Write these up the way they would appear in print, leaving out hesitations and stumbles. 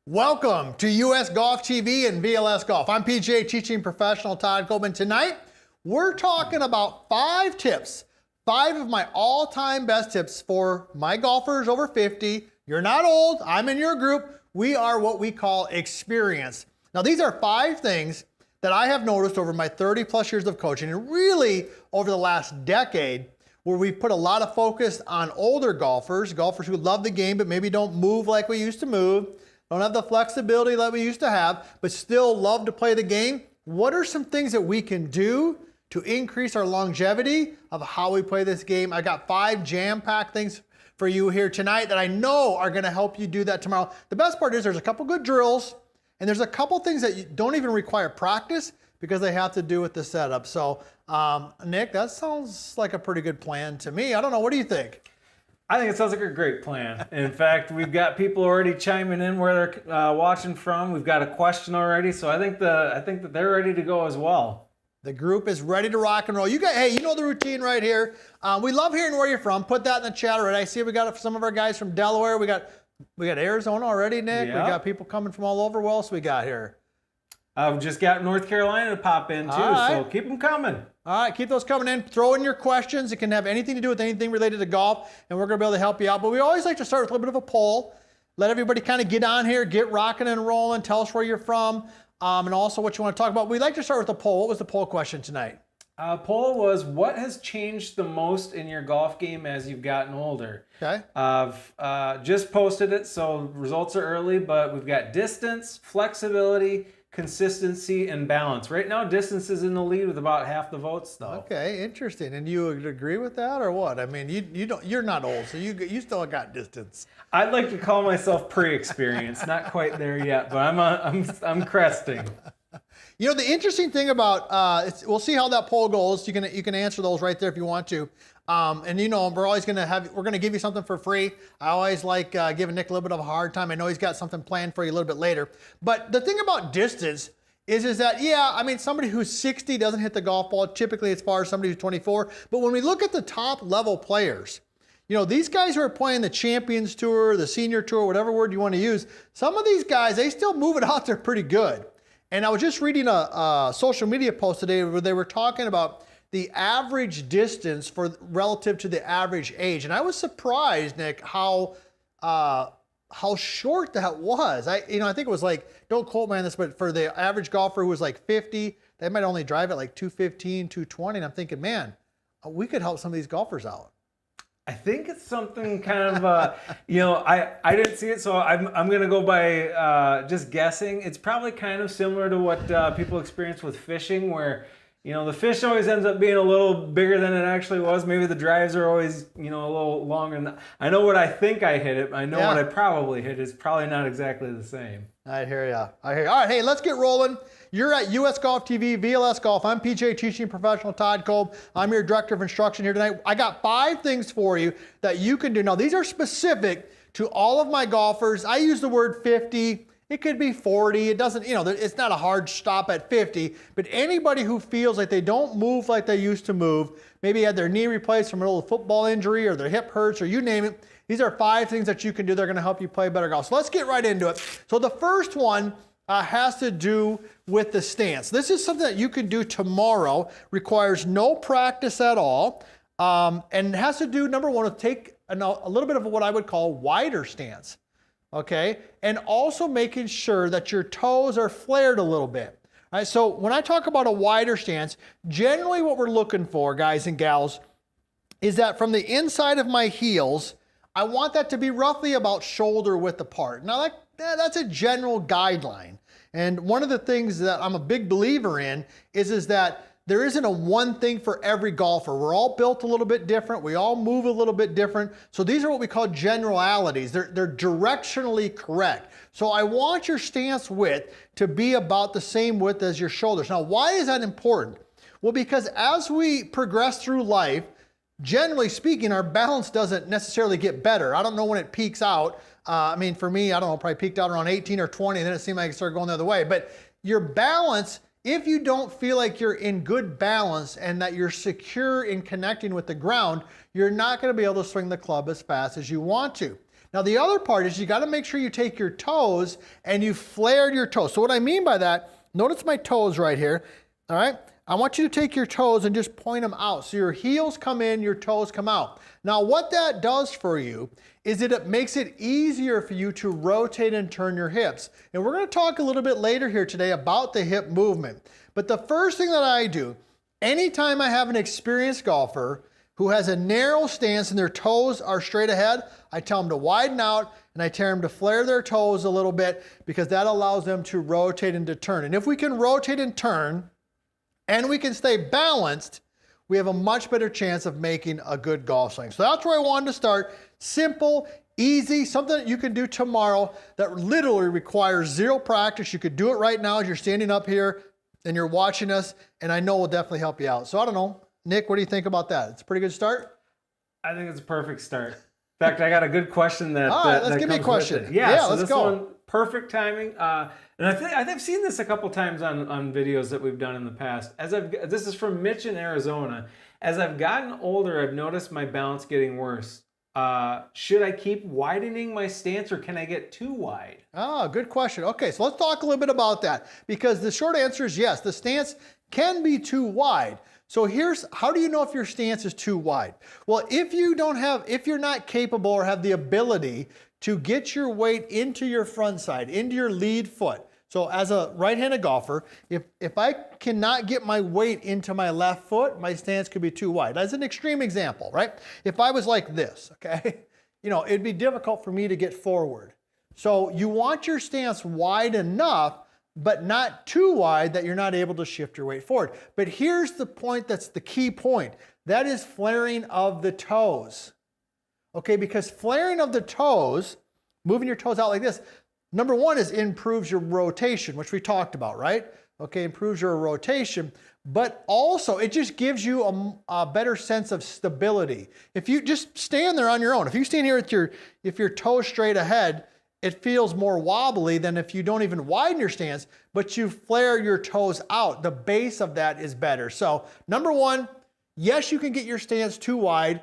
Welcome to US Golf TV and VLS Golf. I'm PGA teaching professional Todd Coleman. Tonight, we're talking about 5 tips, 5 of my all-time best tips for my golfers over 50. You're not old, I'm in your group. We are what we call experienced. Now, these are 5 things that I have noticed over my 30 plus years of coaching and really over the last decade where we've put a lot of focus on older golfers who love the game but maybe don't move like we used to move. Don't have the flexibility that we used to have, but still love to play the game. What are some things that we can do to increase our longevity of how we play this game? I got 5 jam-packed things for you here tonight that I know are gonna help you do that tomorrow. The best part is there's a couple good drills, and there's a couple things that don't even require practice because they have to do with the setup. So, Nick, that sounds like a pretty good plan to me. I don't know, what do you think? I think it sounds like a great plan. In fact, we've got people already chiming in where they're watching from. We've got a question already, so I think that they're ready to go as well. The group is ready to rock and roll. You guys, hey, you know the routine right here. We love hearing where you're from. Put that in the chat already. I see we got some of our guys from Delaware. We got Arizona already, Nick. Yep. We got people coming from all over. What else we got here? I've just got North Carolina to pop in too, so keep them coming. All right, keep those coming in. Throw in your questions. It can have anything to do with anything related to golf, and we're going to be able to help you out. But we always like to start with a little bit of a poll. Let everybody kind of get on here, get rocking and rolling. Tell us where you're from, and also what you want to talk about. We like to start with the poll. What was the poll question tonight? Poll was, what has changed the most in your golf game as you've gotten older? Okay. I've just posted it, so results are early, but we've got distance, flexibility, consistency, and balance. Right now, distance is in the lead with about half the votes, though. Okay, interesting. And you would agree with that, or what? I mean, you're not old, so you still got distance. I'd like to call myself pre-experienced, not quite there yet, but I'm cresting. You know, the interesting thing about we'll see how that poll goes. You can answer those right there if you want to. And you know, we're gonna give you something for free. I always like giving Nick a little bit of a hard time. I know he's got something planned for you a little bit later. But the thing about distance is that, yeah, I mean, somebody who's 60 doesn't hit the golf ball typically as far as somebody who's 24. But when we look at the top level players, you know, these guys who are playing the Champions Tour, the Senior Tour, whatever word you want to use, some of these guys, they still move it out there pretty good. And I was just reading a social media post today where they were talking about the average distance relative to the average age. And I was surprised, Nick, how short that was. I think it was like, don't quote me on this, but for the average golfer who was like 50, they might only drive at like 215, 220. And I'm thinking, man, we could help some of these golfers out. I think it's something kind of, I didn't see it, so I'm going to go by just guessing. It's probably kind of similar to what people experience with fishing, where, you know, the fish always ends up being a little bigger than it actually was. Maybe the drives are always, you know, a little longer. I know what I think I hit it. I know what I probably hit is probably not exactly the same. I hear ya. All right, hey, let's get rolling. You're at US Golf TV, VLS Golf. I'm PGA teaching professional Todd Kolb. I'm your director of instruction here tonight. I got 5 things for you that you can do. Now, these are specific to all of my golfers. I use the word 50. It could be 40. It doesn't, you know, it's not a hard stop at 50, but anybody who feels like they don't move like they used to move, maybe had their knee replaced from an old football injury or their hip hurts or you name it, these are 5 things that you can do that are going to help you play better golf. So let's get right into it. So the first one has to do with the stance. This is something that you can do tomorrow, requires no practice at all, and has to do, number one, with take a little bit of what I would call wider stance, okay? And also making sure that your toes are flared a little bit. All right, so when I talk about a wider stance, generally what we're looking for, guys and gals, is that from the inside of my heels, I want that to be roughly about shoulder width apart. Now that's a general guideline. And one of the things that I'm a big believer in is that there isn't a one thing for every golfer. We're all built a little bit different. We all move a little bit different. So these are what we call generalities. They're directionally correct. So I want your stance width to be about the same width as your shoulders. Now, why is that important? Well, because as we progress through life, generally speaking, our balance doesn't necessarily get better. I don't know when it peaks out. I mean, for me, I don't know, probably peaked out around 18 or 20, and then it seemed like it started going the other way. But your balance, if you don't feel like you're in good balance and that you're secure in connecting with the ground, you're not going to be able to swing the club as fast as you want to. Now the other part is you got to make sure you take your toes and you flare your toes. So what I mean by that, notice my toes right here, all right? I want you to take your toes and just point them out. So your heels come in, your toes come out. Now what that does for you is that it makes it easier for you to rotate and turn your hips. And we're going to talk a little bit later here today about the hip movement. But the first thing that I do, anytime I have an experienced golfer who has a narrow stance and their toes are straight ahead, I tell them to widen out and I tell them to flare their toes a little bit because that allows them to rotate and to turn. And if we can rotate and turn, and we can stay balanced, we have a much better chance of making a good golf swing. So that's where I wanted to start. Simple, easy, something that you can do tomorrow that literally requires zero practice. You could do it right now as you're standing up here and you're watching us, and I know will definitely help you out. So I don't know, Nick, what do you think about that? It's a pretty good start? I think it's a perfect start. In fact, I got a good question that. All right, let's give me a question. Yeah, so let's go. One, perfect timing. And I've seen this a couple times on videos that we've done in the past. This is from Mitch in Arizona. As I've gotten older, I've noticed my balance getting worse. Should I keep widening my stance or can I get too wide? Ah, good question. Okay, so let's talk a little bit about that because the short answer is yes, the stance can be too wide. So here's, how do you know if your stance is too wide? Well, if you're not capable or have the ability to get your weight into your front side, into your lead foot. So as a right-handed golfer, if I cannot get my weight into my left foot, my stance could be too wide. As an extreme example, right? If I was like this, okay, it'd be difficult for me to get forward. So you want your stance wide enough, but not too wide that you're not able to shift your weight forward. But here's the point that's the key point. That is flaring of the toes. Okay, because flaring of the toes, moving your toes out like this, number one is improves your rotation, which we talked about, right? Okay, improves your rotation, but also it just gives you a better sense of stability. If you just stand there on your own, if you stand here with if your toes straight ahead, it feels more wobbly than if you don't even widen your stance, but you flare your toes out. The base of that is better. So number one, yes, you can get your stance too wide.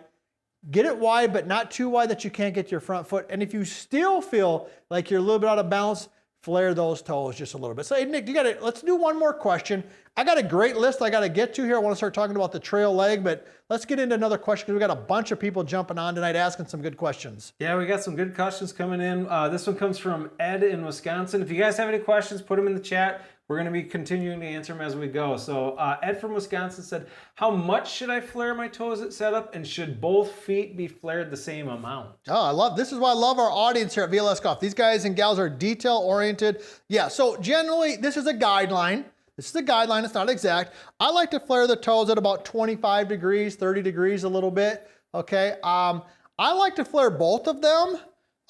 Get it wide, but not too wide that you can't get your front foot. And if you still feel like you're a little bit out of balance, flare those toes just a little bit. So hey, Nick, let's do one more question. I got a great list I got to get to here. I want to start talking about the trail leg, but let's get into another question because we got a bunch of people jumping on tonight asking some good questions. Yeah, we got some good questions coming in. This one comes from Ed in Wisconsin. If you guys have any questions, put them in the chat. We're going to be continuing to answer them as we go. So Ed from Wisconsin said, how much should I flare my toes at setup, and should both feet be flared the same amount? Oh, this is why I love our audience here at VLS Golf. These guys and gals are detail oriented. Yeah, so generally this is a guideline. This is a guideline, it's not exact. I like to flare the toes at about 25 degrees, 30 degrees a little bit, okay? I like to flare both of them.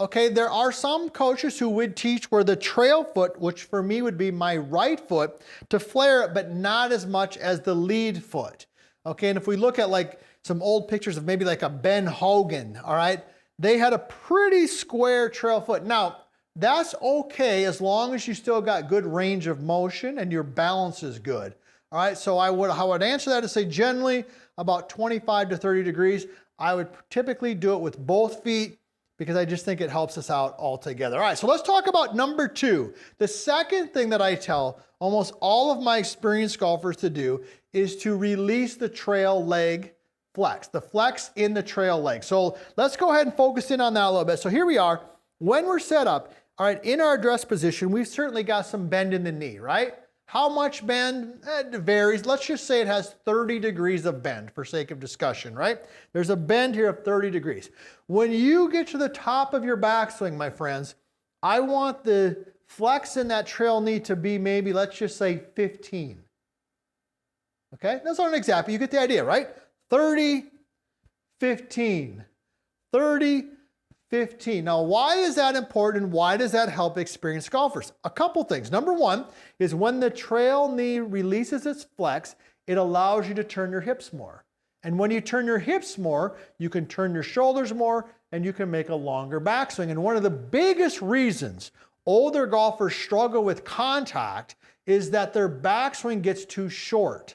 Okay, there are some coaches who would teach where the trail foot, which for me would be my right foot, to flare it, but not as much as the lead foot. Okay, and if we look at like some old pictures of maybe like a Ben Hogan, all right, they had a pretty square trail foot. Now, that's okay as long as you still got good range of motion and your balance is good. All right, so how I would answer that is say generally about 25 to 30 degrees. I would typically do it with both feet, because I just think it helps us out altogether. All right, so let's talk about number two. The second thing that I tell almost all of my experienced golfers to do is to release the trail leg flex, the flex in the trail leg. So let's go ahead and focus in on that a little bit. So here we are. When we're set up, all right, in our address position, we've certainly got some bend in the knee, right? How much bend? It varies. Let's just say it has 30 degrees of bend for sake of discussion, right? There's a bend here of 30 degrees. When you get to the top of your backswing, my friends, I want the flex in that trail knee to be maybe, let's just say 15. Okay, that's not an example. You get the idea, right? 30, 15, 30, 15. Now, why is that important? Why does that help experienced golfers? A couple things. Number one is when the trail knee releases its flex, it allows you to turn your hips more. And when you turn your hips more, you can turn your shoulders more and you can make a longer backswing. And one of the biggest reasons older golfers struggle with contact is that their backswing gets too short.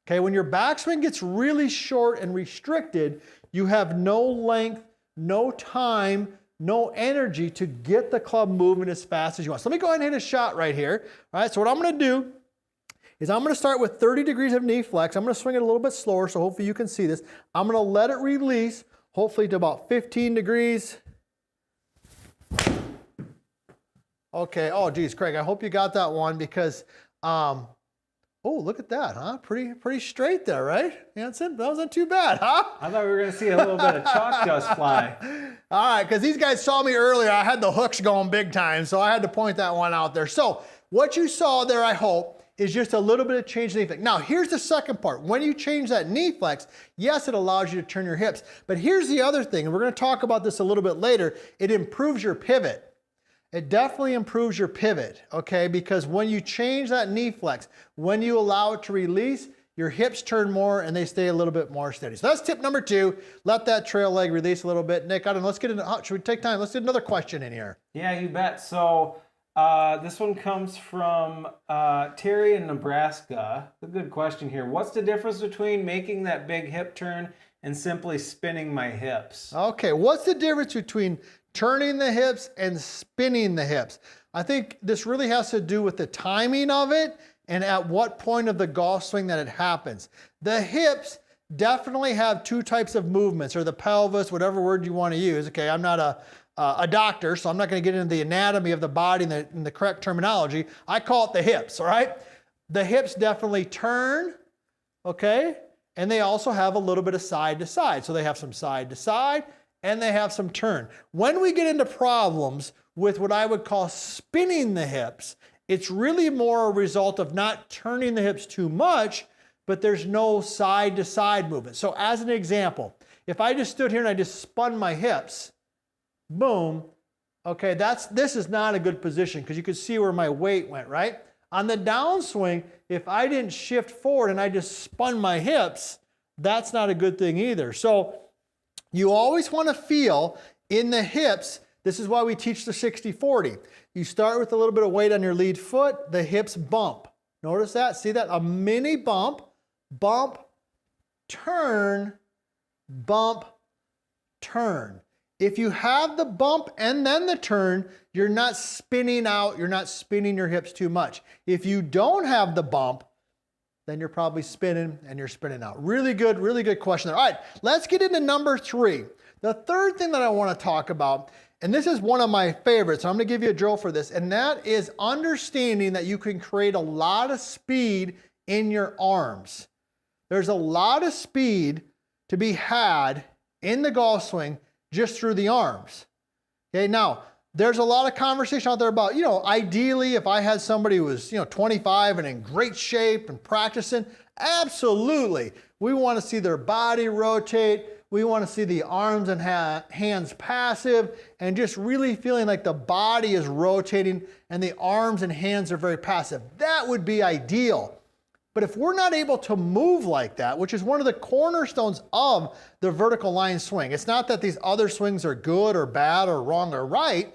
Okay, when your backswing gets really short and restricted, you have no length, no time no energy to get the club moving as fast as you want. So let me go ahead and hit a shot right here. All right, so what I'm going to do is I'm going to start with 30 degrees of knee flex. I'm going to swing it a little bit slower, so hopefully you can see this. I'm going to let it release, hopefully to about 15 degrees. Okay, oh geez, Craig, I hope you got that one because, oh, look at that, huh? Pretty straight there, right, Hanson? That wasn't too bad, huh? I thought we were going to see a little bit of chalk dust fly. All right, because these guys saw me earlier. I had the hooks going big time, so I had to point that one out there. So what you saw there, I hope, is just a little bit of change in knee flex. Now, here's the second part. When you change that knee flex, yes, it allows you to turn your hips. But here's the other thing, and we're going to talk about this a little bit later. It improves your pivot. It definitely improves your pivot, okay? Because when you change that knee flex, when you allow it to release, your hips turn more and they stay a little bit more steady. So that's tip number 2. Let that trail leg release a little bit. Nick, I don't know, let's get into, should we take time? Let's get another question in here. Yeah, you bet. So this one comes from Terry in Nebraska. A good question here. What's the difference between making that big hip turn and simply spinning my hips? Okay, what's the difference between turning the hips and spinning the hips? I think this really has to do with the timing of it and at what point of the golf swing that it happens. The hips definitely have 2 types of movements, or the pelvis, whatever word you want to use. Okay, I'm not a doctor, so I'm not going to get into the anatomy of the body and the correct terminology. I call it the hips, all right? The hips definitely turn, okay? And they also have a little bit of side to side. So they have some side to side and they have some turn. When we get into problems with what I would call spinning the hips, it's really more a result of not turning the hips too much, but there's no side to side movement. So as an example, if I just stood here and I just spun my hips, boom, okay, this is not a good position because you can see where my weight went, right? On the downswing, if I didn't shift forward and I just spun my hips, that's not a good thing either. So you always want to feel in the hips. This is why we teach the 60-40. You start with a little bit of weight on your lead foot, the hips bump. Notice that? See that? A mini bump, bump, turn, bump, turn. If you have the bump and then the turn, you're not spinning out, you're not spinning your hips too much. If you don't have the bump, then you're probably spinning and you're spinning out. Really good question there. All right, let's get into number 3. The third thing that I want to talk about, and this is one of my favorites, so I'm going to give you a drill for this, and that is understanding that you can create a lot of speed in your arms. There's a lot of speed to be had in the golf swing just through the arms. Okay, now, there's a lot of conversation out there about, ideally if I had somebody who was, 25 and in great shape and practicing, absolutely. We want to see their body rotate. We want to see the arms and hands passive and just really feeling like the body is rotating and the arms and hands are very passive. That would be ideal. But if we're not able to move like that, which is one of the cornerstones of the vertical line swing, it's not that these other swings are good or bad or wrong or right,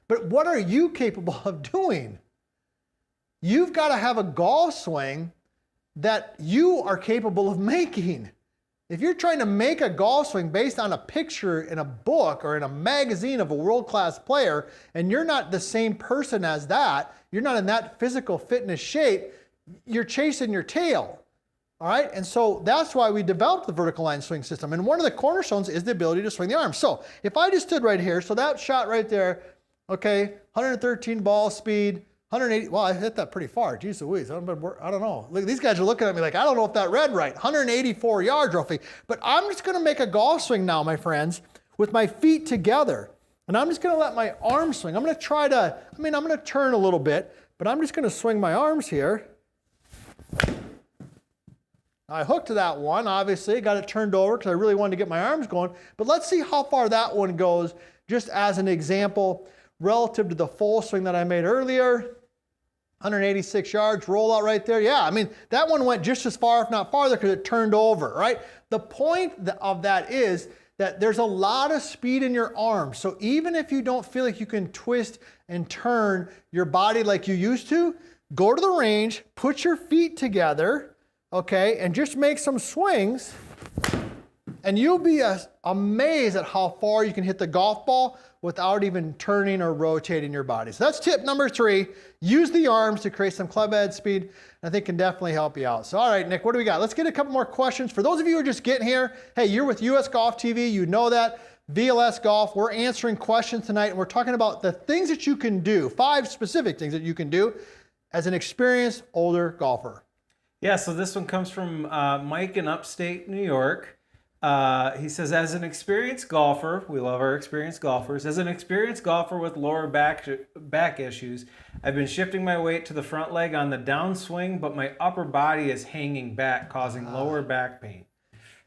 but what are you capable of doing? You've got to have a golf swing that you are capable of making. If you're trying to make a golf swing based on a picture in a book or in a magazine of a world-class player, and you're not the same person as that, you're not in that physical fitness shape, you're chasing your tail, all right? And so that's why we developed the vertical line swing system. And one of the cornerstones is the ability to swing the arms. So if I just stood right here, so that shot right there, okay, 113 ball speed, 180, well, I hit that pretty far. Jeez Louise, I don't know. Look, these guys are looking at me like, I don't know if that read right. 184 yards roughly. But I'm just gonna make a golf swing now, my friends, with my feet together. And I'm just gonna let my arms swing. I'm gonna try to, I'm gonna turn a little bit, but I'm just gonna swing my arms here. I hooked to that one, obviously, got it turned over because I really wanted to get my arms going. But let's see how far that one goes, just as an example, relative to the full swing that I made earlier. 186 yards, roll out right there. Yeah, that one went just as far, if not farther, because it turned over, right? The point of that is that there's a lot of speed in your arms. So even if you don't feel like you can twist and turn your body like you used to, go to the range, put your feet together, okay, and just make some swings And you'll be amazed at how far you can hit the golf ball without even turning or rotating your body. So that's tip number 3. Use the arms to create some club head speed. I think can definitely help you out. So all right, Nick, what do we got? Let's get a couple more questions. For those of you who are just getting here, hey, you're with US Golf TV, you know that. VLS Golf, we're answering questions tonight, and we're talking about the things that you can do, 5 specific things that you can do as an experienced older golfer. Yeah, so this one comes from Mike in upstate New York. He says, as an experienced golfer, we love our experienced golfers, as an experienced golfer with lower back issues, I've been shifting my weight to the front leg on the downswing, but my upper body is hanging back, causing lower back pain.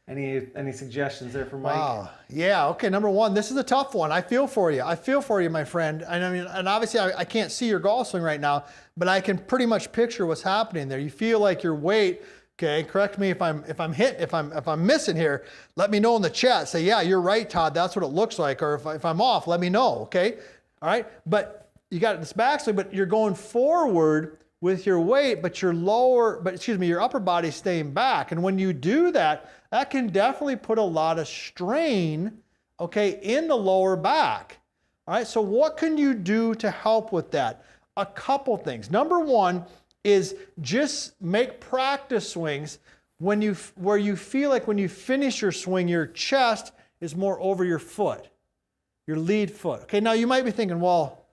Any suggestions there for Mike? Wow. Yeah, okay, number 1, this is a tough one. I feel for you. I feel for you, my friend. And obviously I can't see your golf swing right now, but I can pretty much picture what's happening there. You feel like your weight, okay, correct me if I'm missing here, let me know in the chat. Say, yeah, you're right, Todd, that's what it looks like. Or if I'm off, let me know, okay? All right, but you got this backswing, but you're going forward with your weight, but your upper body's staying back. And when you do that, that can definitely put a lot of strain, okay, in the lower back. All right, so what can you do to help with that? A couple things. Number 1 is just make practice swings where you feel like when you finish your swing, your chest is more over your foot, your lead foot. Okay, now you might be thinking, well,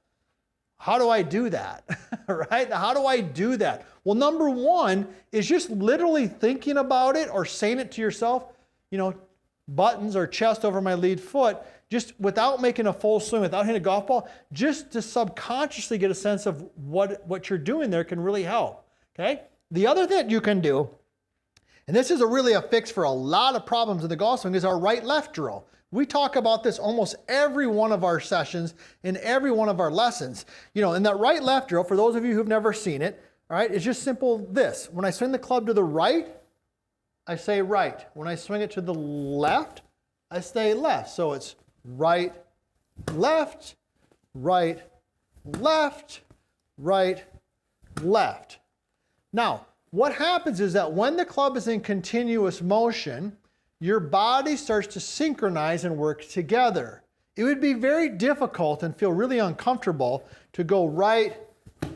how do I do that? Right? How do I do that? Well, number 1 is just literally thinking about it or saying it to yourself, buttons or chest over my lead foot, just without making a full swing, without hitting a golf ball, just to subconsciously get a sense of what you're doing there can really help. Okay? The other thing that you can do, and this is really a fix for a lot of problems in the golf swing, is our right-left drill. We talk about this almost every one of our sessions in every one of our lessons. And that right-left drill, for those of you who've never seen it, all right, it's just simple this. When I swing the club to the right, I say right. When I swing it to the left, I say left. So it's right, left, right, left, right, left. Now, what happens is that when the club is in continuous motion, your body starts to synchronize and work together. It would be very difficult and feel really uncomfortable to go right,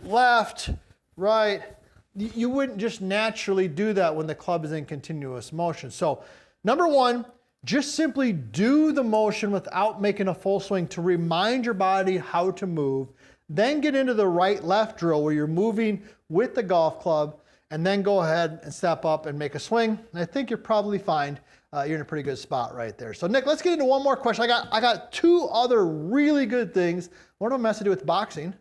left, right. You wouldn't just naturally do that when the club is in continuous motion. So, number 1, just simply do the motion without making a full swing to remind your body how to move. Then get into the right-left drill where you're moving with the golf club, and then go ahead and step up and make a swing. And I think you'll probably find you're in a pretty good spot right there. So Nick, let's get into one more question. I got 2 other really good things. One of them has to do with boxing.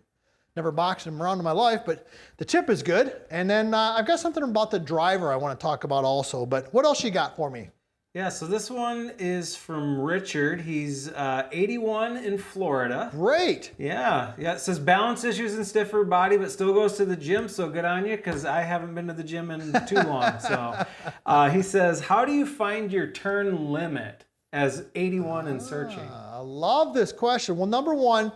Never boxed around in my life, but the tip is good. And then I've got something about the driver I want to talk about also. But what else you got for me? Yeah, so this one is from Richard. He's 81 in Florida. Great. Yeah. It says balance issues and stiffer body, but still goes to the gym. So good on you, because I haven't been to the gym in too long. So he says, how do you find your turn limit as 81 and searching? I love this question. Well, number 1,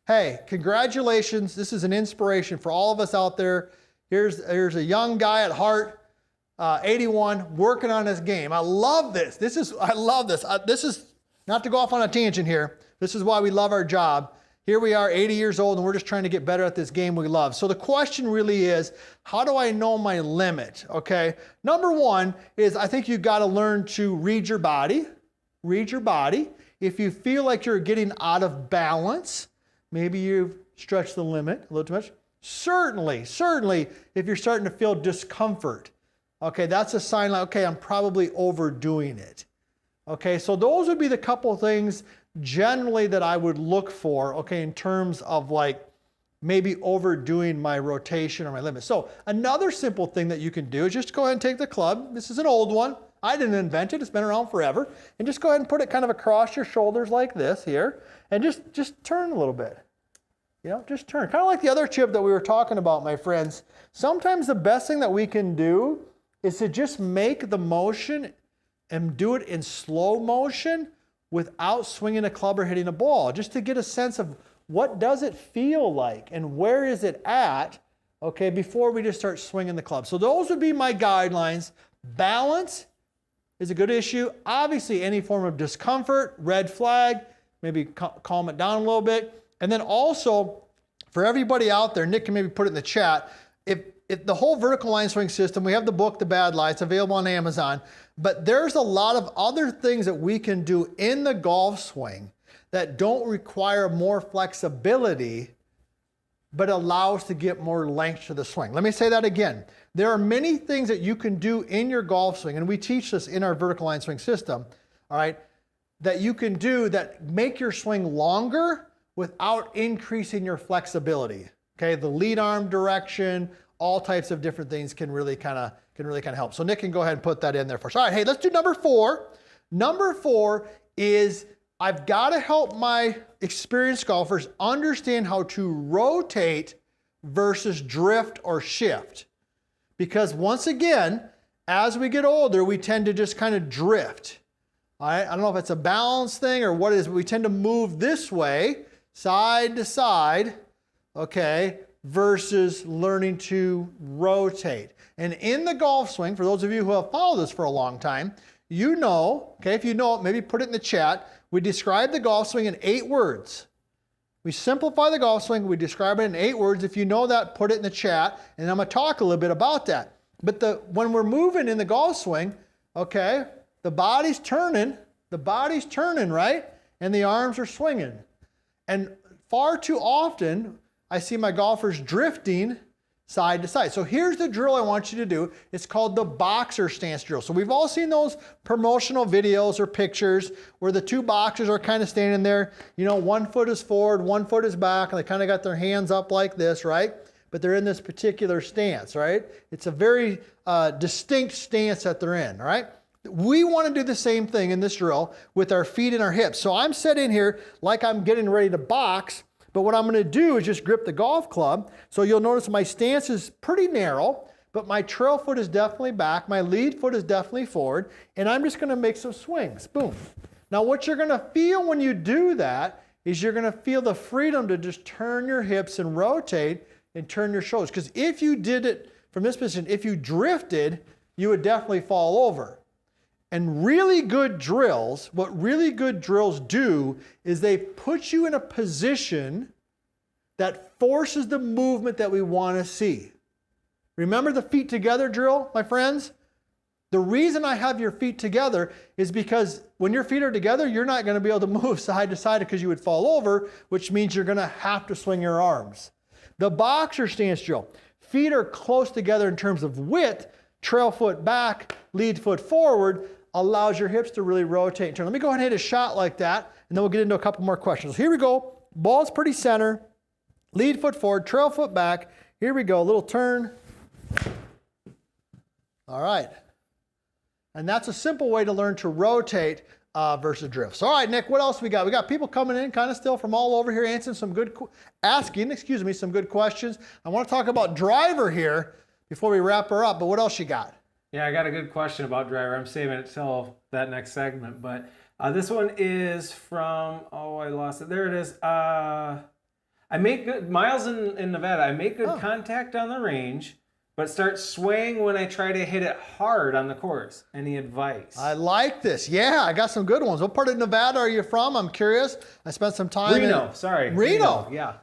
hey, congratulations. This is an inspiration for all of us out there. Here's a young guy at heart. 81, working on his game. I love this. I love this. This is, not to go off on a tangent here, this is why we love our job. Here we are, 80 years old, and we're just trying to get better at this game we love. So the question really is, how do I know my limit? Okay, number 1 is I think you've got to learn to read your body. Read your body. If you feel like you're getting out of balance, maybe you've stretched the limit a little too much. Certainly, if you're starting to feel discomfort, okay, that's a sign like, okay, I'm probably overdoing it. Okay, so those would be the couple things generally that I would look for, okay, in terms of like maybe overdoing my rotation or my limit. So another simple thing that you can do is just go ahead and take the club. This is an old one. I didn't invent it. It's been around forever. And just go ahead and put it kind of across your shoulders like this here, and just turn a little bit. Just turn. Kind of like the other chip that we were talking about, my friends. Sometimes the best thing that we can do is to just make the motion and do it in slow motion without swinging a club or hitting a ball, just to get a sense of what does it feel like and where is it at, okay, before we just start swinging the club. So those would be my guidelines. Balance is a good issue. Obviously, any form of discomfort, red flag, maybe calm it down a little bit. And then also, for everybody out there, Nick can maybe put it in the chat, if the whole vertical line swing system, we have the book, The Bad Lie, it's available on Amazon, but there's a lot of other things that we can do in the golf swing that don't require more flexibility, but allow us to get more length to the swing. Let me say that again. There are many things that you can do in your golf swing, and we teach this in our vertical line swing system, all right, that you can do that make your swing longer without increasing your flexibility. Okay, the lead arm direction, all types of different things can really kind of help. So Nick can go ahead and put that in there for us. All right, hey, let's do number 4. Number 4 is I've got to help my experienced golfers understand how to rotate versus drift or shift. Because once again, as we get older, we tend to just kind of drift. All right, I don't know if it's a balance thing or what it is, but we tend to move this way, side to side, okay, versus learning to rotate. And in the golf swing, for those of you who have followed this for a long time, you know, okay, if you know it, maybe put it in the chat. We describe the golf swing in 8 words. We simplify the golf swing, we describe it in 8 words. If you know that, put it in the chat, and I'm gonna talk a little bit about that. But when we're moving in the golf swing, okay, the body's turning, right? And the arms are swinging. And far too often, I see my golfers drifting side to side. So here's the drill I want you to do. It's called the boxer stance drill. So we've all seen those promotional videos or pictures where the 2 boxers are kind of standing there, you know, 1 foot is forward, 1 foot is back, and they kind of got their hands up like this, right? But they're in this particular stance, right? It's a very distinct stance that they're in, all right? We want to do the same thing in this drill with our feet and our hips. So I'm sitting here like I'm getting ready to box, but what I'm going to do is just grip the golf club. So you'll notice my stance is pretty narrow, but my trail foot is definitely back. My lead foot is definitely forward. And I'm just going to make some swings. Boom. Now what you're going to feel when you do that is you're going to feel the freedom to just turn your hips and rotate and turn your shoulders. Because if you did it from this position, if you drifted, you would definitely fall over. And really good drills, what really good drills do is they put you in a position that forces the movement that we want to see. Remember the feet together drill, my friends? The reason I have your feet together is because when your feet are together, you're not going to be able to move side to side because you would fall over, which means you're going to have to swing your arms. The boxer stance drill, feet are close together in terms of width, trail foot back, lead foot forward, allows your hips to really rotate and turn. Let me go ahead and hit a shot like that, and then we'll get into a couple more questions. Here we go. Ball's pretty center. Lead foot forward, trail foot back. Here we go. A little turn. All right. And that's a simple way to learn to rotate versus drift. So, all right, Nick, what else we got? We got people coming in kind of still from all over here answering some good, some good questions. I want to talk about driver here before we wrap her up, but what else you got? Yeah, I got a good question about driver. I'm saving it till that next segment. But this one is from, I lost it. There it is. I make good, Miles in Nevada, I make good contact on the range, but start swaying when I try to hit it hard on the course. Any advice? I like this. Yeah, I got some good ones. What part of Nevada are you from? I'm curious. I spent some time Reno, yeah.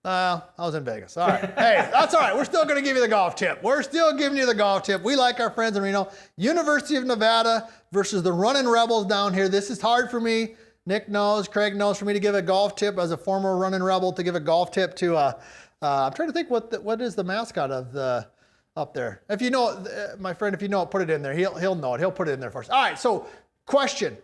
I was in Vegas. All right. Hey, that's all right. We're still going to give you the golf tip. We're still giving you the golf tip. We like our friends in Reno. University of Nevada versus the Running Rebels down here. This is hard for me. Nick knows, Craig knows, for me to give a golf tip as a former Running Rebel, to give a golf tip to, I'm trying to think what is the mascot of the, up there. If you know, my friend, if you know it, put it in there. He'll know it. He'll put it in there first. All right. So question.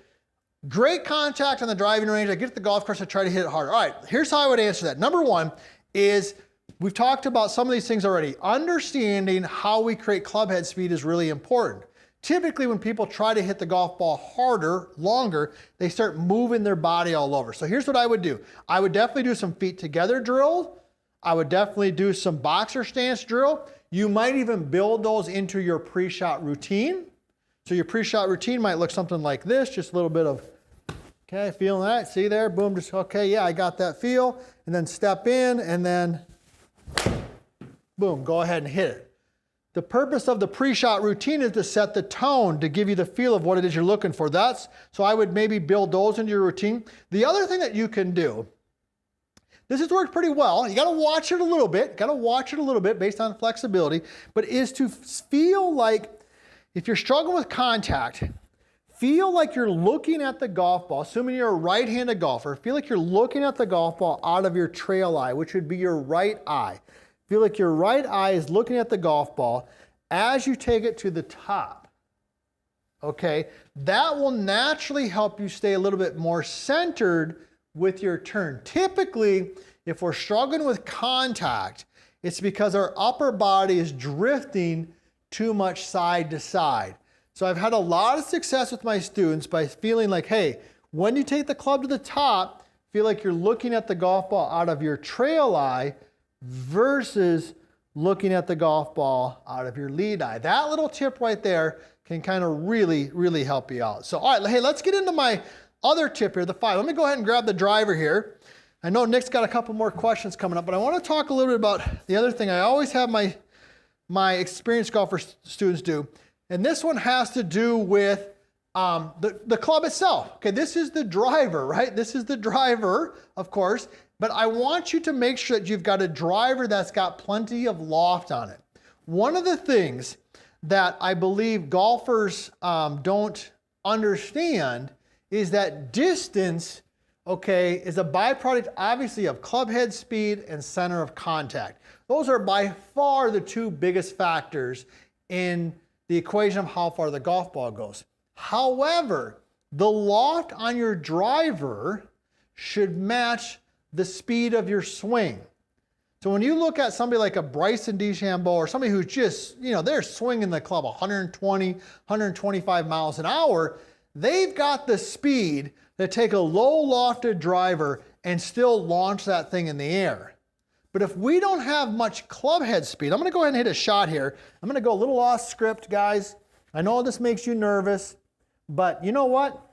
Great contact on the driving range. I get to the golf course, I try to hit it harder. All right, here's how I would answer that. Number one is, we've talked about some of these things already. Understanding how we create club head speed is really important. Typically, when people try to hit the golf ball harder, longer, they start moving their body all over. So here's what I would do. I would definitely do some feet together drill. I would definitely do some boxer stance drill. You might even build those into your pre-shot routine. So your pre-shot routine might look something like this, just a little bit of, okay, feeling that, see there, boom, just, okay, yeah, I got that feel, and then step in, and then, boom, go ahead and hit it. the purpose of the pre-shot routine is to set the tone, to give you the feel of what it is you're looking for. So I would maybe build those into your routine. The other thing that you can do, this has worked pretty well. You got to watch it a little bit, based on flexibility, but is to feel like, if you're struggling with contact, feel like you're looking at the golf ball, assuming you're a right-handed golfer, feel like you're looking at the golf ball out of your trail eye, which would be your right eye. Feel like your right eye is looking at the golf ball as you take it to the top. Okay, that will naturally help you stay a little bit more centered with your turn. Typically, if we're struggling with contact, it's because our upper body is drifting too much side to side. So I've had a lot of success with my students by feeling like, hey, when you take the club to the top, feel like you're looking at the golf ball out of your trail eye versus looking at the golf ball out of your lead eye. That little tip right there can kind of really, really help you out. So, all right, hey, let's get into my other tip here, the 5. Let me go ahead and grab the driver here. I know Nick's got a couple more questions coming up, but I want to talk a little bit about the other thing I always have my experienced golfer students do. And this one has to do with the club itself. Okay, this is the driver, right? This is the driver, of course, but I want you to make sure that you've got a driver that's got plenty of loft on it. One of the things that I believe golfers don't understand is that distance, okay, is a byproduct obviously of club head speed and center of contact. Those are by far the two biggest factors in the equation of how far the golf ball goes. However, the loft on your driver should match the speed of your swing. So when you look at somebody like a Bryson DeChambeau or somebody who's just, they're swinging the club 120, 125 miles an hour, they've got the speed to take a low lofted driver and still launch that thing in the air. But if we don't have much club head speed, I'm going to go ahead and hit a shot here. I'm going to go a little off script, guys. I know this makes you nervous, but you know what?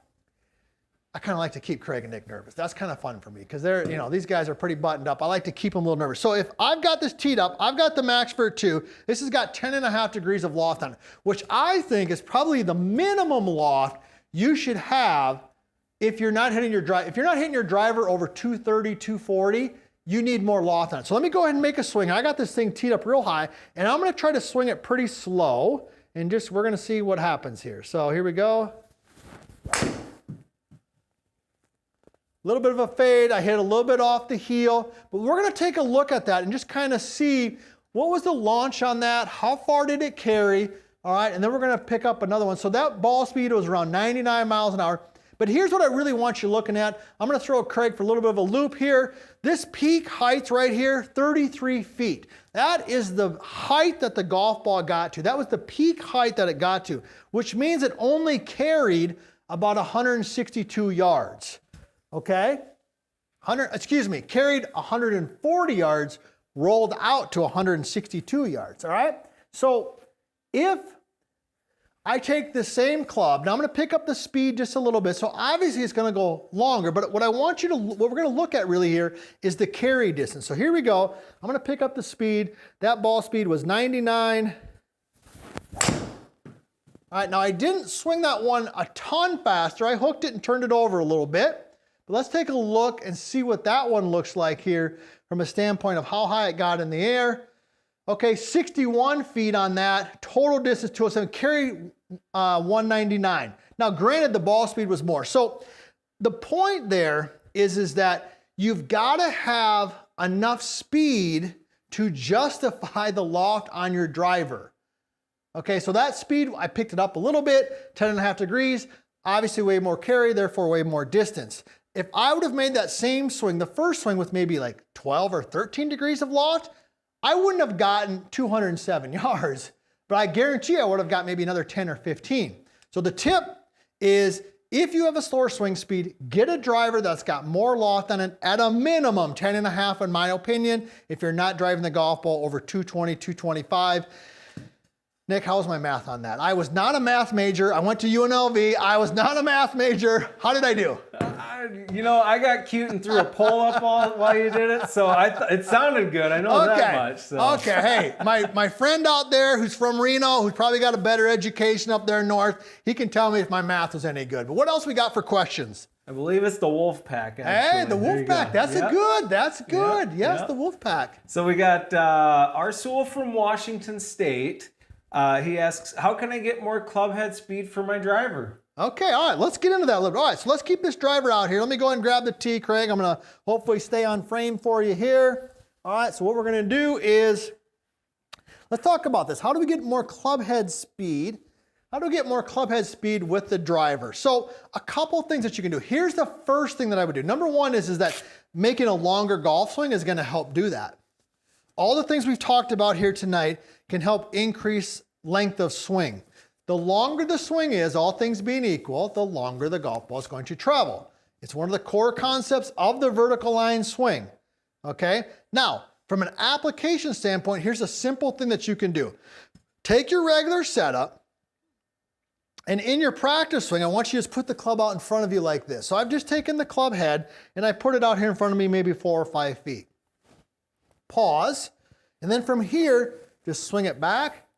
I kind of like to keep Craig and Nick nervous. That's kind of fun for me because they're, these guys are pretty buttoned up. I like to keep them a little nervous. So if I've got this teed up, I've got the MaxVert 2. This has got 10.5 degrees of loft on it, which I think is probably the minimum loft you should have if you're not hitting your drive. If you're not hitting your driver over 230, 240, you need more loft on it. So let me go ahead and make a swing. I got this thing teed up real high, and I'm going to try to swing it pretty slow, and we're going to see what happens here. So here we go. A little bit of a fade. I hit a little bit off the heel, but we're going to take a look at that and just kind of see what was the launch on that, how far did it carry, all right, and then we're going to pick up another one. So that ball speed was around 99 miles an hour. But here's what I really want you looking at. I'm going to throw Craig for a little bit of a loop here. This peak height right here, 33 feet. That is the height that the golf ball got to. That was the peak height that it got to, which means it only carried about 162 yards. Okay? Carried 140 yards, rolled out to 162 yards. All right? So if I take the same club. Now I'm going to pick up the speed just a little bit. So obviously it's going to go longer, but what we're going to look at really here is the carry distance. So here we go. I'm going to pick up the speed. That ball speed was 99. All right, now I didn't swing that one a ton faster. I hooked it and turned it over a little bit. But let's take a look and see what that one looks like here from a standpoint of how high it got in the air. Okay, 61 feet on that. Total distance 207. Carry 199. Now, granted, the ball speed was more. So the point there is that you've got to have enough speed to justify the loft on your driver. Okay, so that speed, I picked it up a little bit, 10.5 degrees, obviously way more carry, therefore way more distance. If I would have made that same swing, the first swing with maybe like 12 or 13 degrees of loft, I wouldn't have gotten 207 yards, but I guarantee I would have got maybe another 10 or 15. So the tip is if you have a slower swing speed, get a driver that's got more loft on it, at a minimum 10.5 in my opinion, if you're not driving the golf ball over 220, 225. Nick, how was my math on that? I was not a math major. I went to UNLV. I was not a math major. How did I do? I got cute and threw a pole up while you did it, so it sounded good. I know that much. So. Okay, hey, my friend out there who's from Reno, who's probably got a better education up there north, he can tell me if my math was any good. But what else we got for questions? I believe it's the wolf pack. Hey, the wolf pack. That's good. That's good. Yes, the wolf pack. So we got Arsul from Washington State. He asks, how can I get more club head speed for my driver? Okay, all right, let's get into that a little bit. All right, so let's keep this driver out here. Let me go ahead and grab the tee, Craig. I'm gonna hopefully stay on frame for you here. All right, so what we're gonna do is, let's talk about this. How do we get more club head speed? How do we get more club head speed with the driver? So a couple things that you can do. Here's the first thing that I would do. Number one is that making a longer golf swing is gonna help do that. All the things we've talked about here tonight can help increase length of swing. The longer the swing is, all things being equal, the longer the golf ball is going to travel. It's one of the core concepts of the vertical line swing, okay? Now, from an application standpoint, here's a simple thing that you can do. Take your regular setup, and in your practice swing, I want you to just put the club out in front of you like this. So I've just taken the club head, and I put it out here in front of me maybe 4 or 5 feet. Pause, and then from here, just swing it back,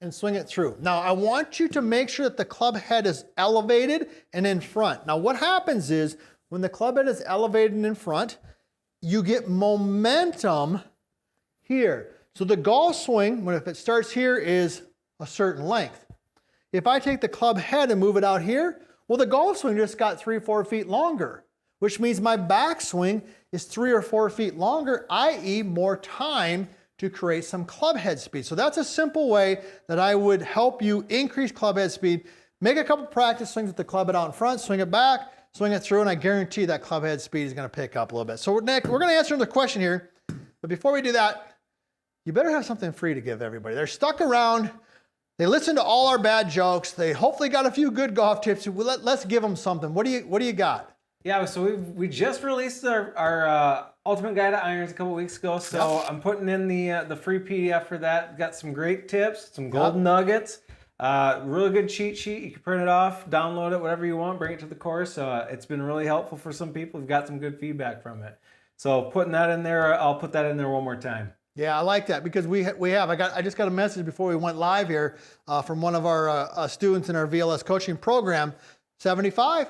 and swing it through. Now, I want you to make sure that the club head is elevated and in front. Now, what happens is when the club head is elevated and in front, you get momentum here. So the golf swing, if it starts here, is a certain length. If I take the club head and move it out here, well, the golf swing just got 3 or 4 feet longer, which means my backswing is 3 or 4 feet longer, i.e. more time to create some club head speed. So that's a simple way that I would help you increase club head speed. Make a couple practice swings with the club head out in front, swing it back, swing it through, and I guarantee that club head speed is gonna pick up a little bit. So Nick, we're gonna answer another question here, but before we do that, you better have something free to give everybody. They're stuck around, they listen to all our bad jokes, they hopefully got a few good golf tips. Let's give them something. What do you got? Yeah, so we just released our Ultimate Guide to Irons a couple weeks ago, so I'm putting in the free PDF for that. Got some great tips, some golden nuggets, really good cheat sheet. You can print it off, download it, whatever you want, bring it to the course. It's been really helpful for some people. We've got some good feedback from it. So putting that in there, I'll put that in there one more time. Yeah, I like that because we have. I just got a message before we went live here from one of our students in our VLS coaching program. 75.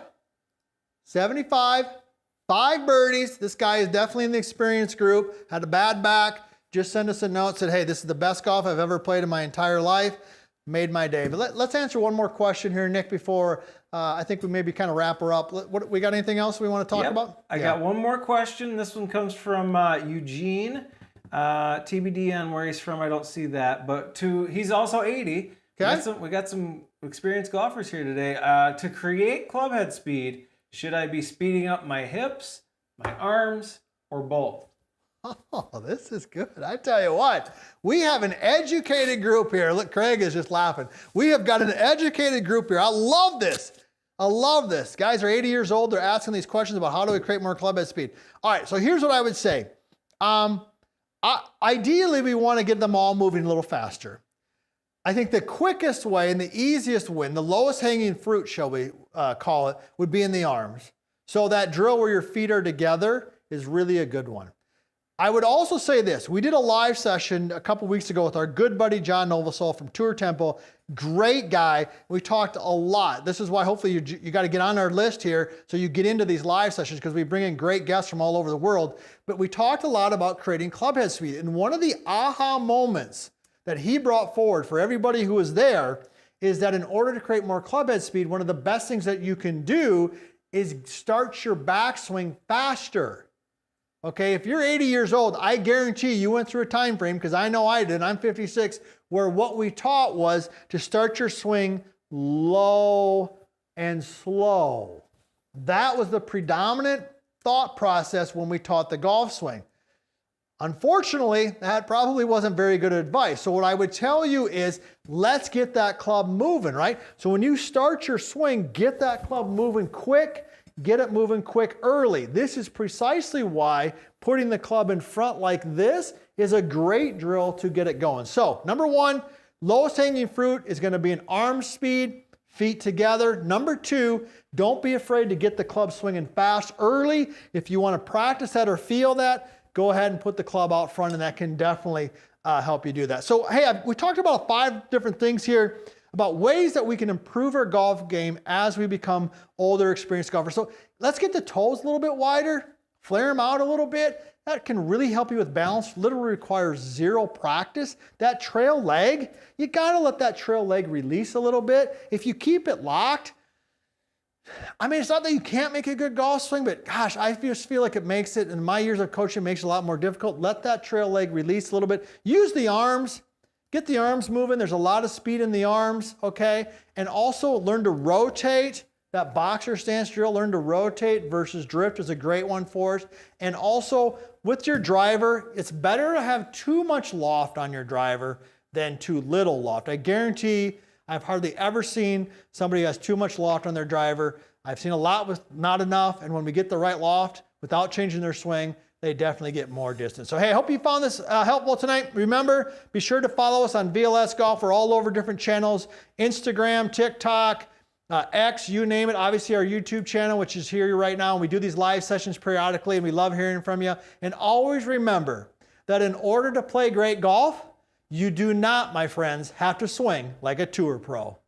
5 birdies. This guy is definitely in the experienced group. Had a bad back. Just sent us a note. Said, hey, this is the best golf I've ever played in my entire life. Made my day. But let's answer one more question here, Nick, before I think we maybe kind of wrap her up. We got anything else we want to talk about? I got one more question. This one comes from Eugene. TBD on where he's from. I don't see that. But he's also 80. Okay. We got some experienced golfers here today. To create club head speed, should I be speeding up my hips, my arms, or both? Oh, this is good. I tell you what, we have an educated group here. Look, Craig is just laughing. We have got an educated group here. I love this. I love this. Guys are 80 years old. They're asking these questions about how do we create more club head speed. All right, so here's what I would say. Ideally, we want to get them all moving a little faster. I think the quickest way and the easiest win, the lowest hanging fruit, shall we call it, would be in the arms. So that drill where your feet are together is really a good one. I would also say this. We did a live session a couple weeks ago with our good buddy John Novosol from Tour Temple. Great guy. We talked a lot. This is why hopefully you got to get on our list here so you get into these live sessions because we bring in great guests from all over the world. But we talked a lot about creating club head speed. And one of the aha moments that he brought forward for everybody who was there is that in order to create more club head speed, one of the best things that you can do is start your backswing faster. Okay, if you're 80 years old, I guarantee you went through a time frame, because I know I did, I'm 56, where what we taught was to start your swing low and slow. That was the predominant thought process when we taught the golf swing. Unfortunately, that probably wasn't very good advice. So what I would tell you is, let's get that club moving, right? So when you start your swing, get that club moving quick, get it moving quick early. This is precisely why putting the club in front like this is a great drill to get it going. So number one, lowest hanging fruit is going to be an arm speed. feet together. Number 2, don't be afraid to get the club swinging fast early. If you want to practice that or feel that, go ahead and put the club out front, and that can definitely help you do that. So, hey, we talked about 5 different things here about ways that we can improve our golf game as we become older, experienced golfers. So let's get the toes a little bit wider, flare them out a little bit. That can really help you with balance. Literally requires 0 practice. That trail leg, you gotta let that trail leg release a little bit. If you keep it locked, I mean, it's not that you can't make a good golf swing, but gosh, I just feel like it makes it, in my years of coaching, makes it a lot more difficult. Let that trail leg release a little bit. Use the arms. Get the arms moving. There's a lot of speed in the arms, okay? And also learn to rotate. That boxer stance drill, learn to rotate versus drift is a great one for us. And also with your driver, it's better to have too much loft on your driver than too little loft. I guarantee I've hardly ever seen somebody who has too much loft on their driver. I've seen a lot with not enough, and when we get the right loft without changing their swing, they definitely get more distance. So hey, I hope you found this helpful tonight. Remember, be sure to follow us on VLS Golf. We're all over different channels, Instagram, TikTok, X, you name it. Obviously our YouTube channel, which is here right now. And we do these live sessions periodically, and we love hearing from you. And always remember that in order to play great golf, you do not, my friends, have to swing like a tour pro.